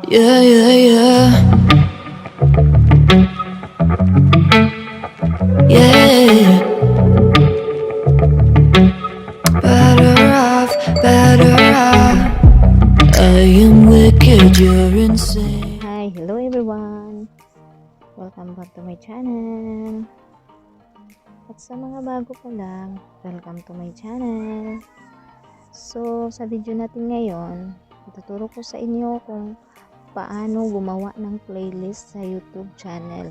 Yeah, yeah, yeah. Yeah. Better off. I am wicked, you're insane. Hi, hello everyone. Welcome back to my channel. At sa mga bago pa lang, welcome to my channel. So, sa video natin ngayon, ituturo ko sa inyo kung paano gumawa ng playlist sa YouTube channel.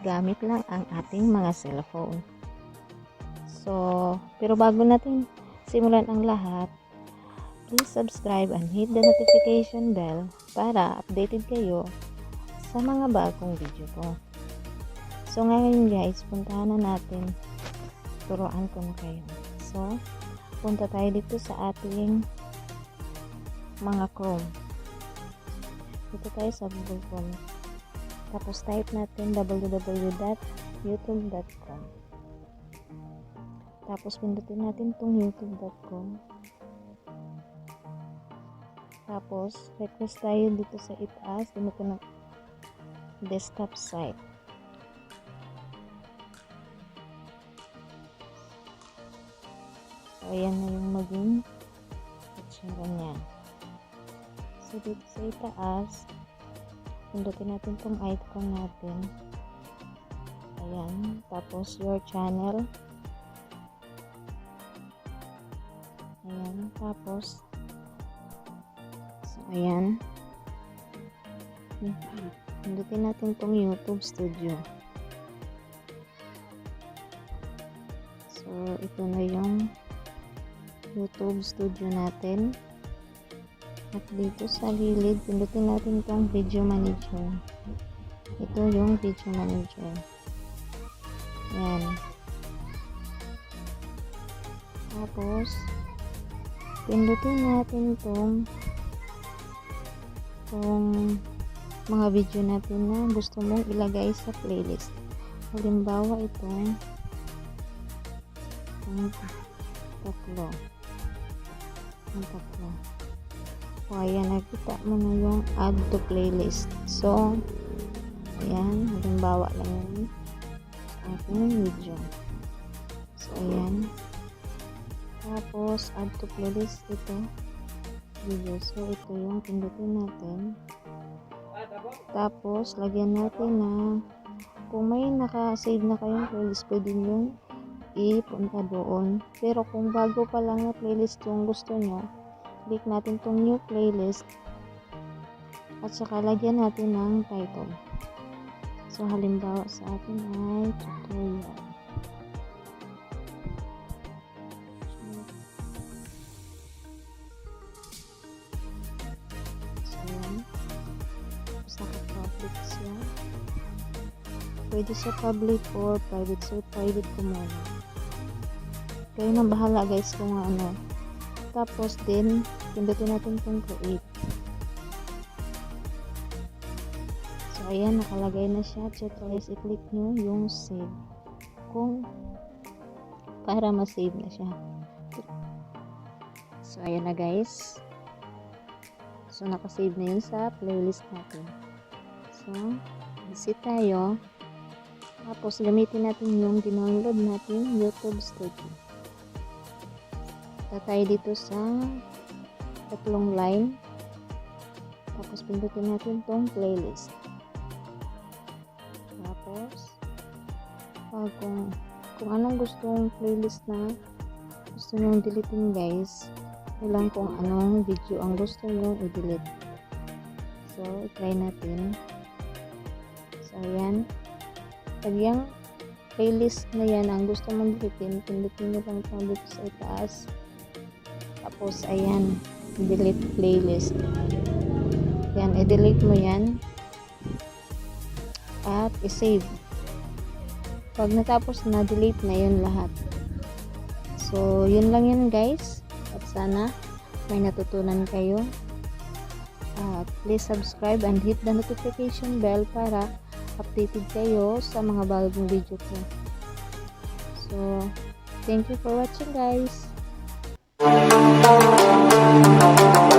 Gamit lang ang ating mga cellphone. So, pero bago natin simulan ang lahat, please subscribe and hit the notification bell para updated kayo sa mga bagong video ko. So, ngayon guys, puntahan na natin. Turuan ko na kayo. So, punta tayo dito sa ating mga Chrome. Dito tayo sa Google Chrome. Tapos type natin www.youtube.com. Tapos pindutin natin tong youtube.com. Tapos request tayo dito sa itaas. Dito na desktop site. So, ayan na yung maging itsura niya. So, dito sa itaas, pindutin natin tong icon natin. Ayan. Tapos, your channel. Ayan. Tapos, so, ayan. Pindutin natin tong YouTube Studio. So, ito na yung YouTube Studio natin. At dito sa gilid, pindutin natin itong Video Manager. Ito yung Video Manager. Ayan. Tapos, pindutin natin itong mga video natin na gusto mong ilagay sa playlist. Halimbawa, itong tatlo. O, ayan, nakita mo na yung add to playlist. So, ayan, halimbawa lang yun ating video. So, ayan. Tapos, add to playlist ito video. So, ito yung pindutin natin. Tapos, lagyan natin na kung may naka-save na kayong playlist, pwede nyo ipunta doon. Pero kung bago pa lang na playlist yung gusto nyo, click natin tong new playlist at saka lagyan natin ng title. So, halimbawa sa atin ay tutorial. So, yan. Tapos naka-public siya. Pwede siya public or private. So, private ko muna. Kayo na bahala guys kung ano. Tapos din, pindutin natin itong create. So, ayan, nakalagay na siya. So, guys, i-click nyo yung save. Para ma-save na siya. So, ayan na guys. So, nakasave na yun sa playlist natin. So, visit tayo. Tapos, gamitin natin yung download natin YouTube Studio. Tayo dito sa tatlong line. Tapos pindutin natin tong playlist. Tapos kung anong gustong playlist na gusto nyo deletein guys, kailan kung anong video ang gusto nyo i-delete. So, i-try natin. So, ayan. Pag yung playlist na yan ang gusto mong deletein, pindutin nyo lang ito dito sa itaas. Tapos, ayan, delete playlist. Yan, i-delete mo yan. At i-save. Pag natapos na, delete na yun lahat. So, yun lang yun guys. At sana, may natutunan kayo. Please subscribe and hit the notification bell para updated kayo sa mga bagong video ko. So, thank you for watching guys. Thank you.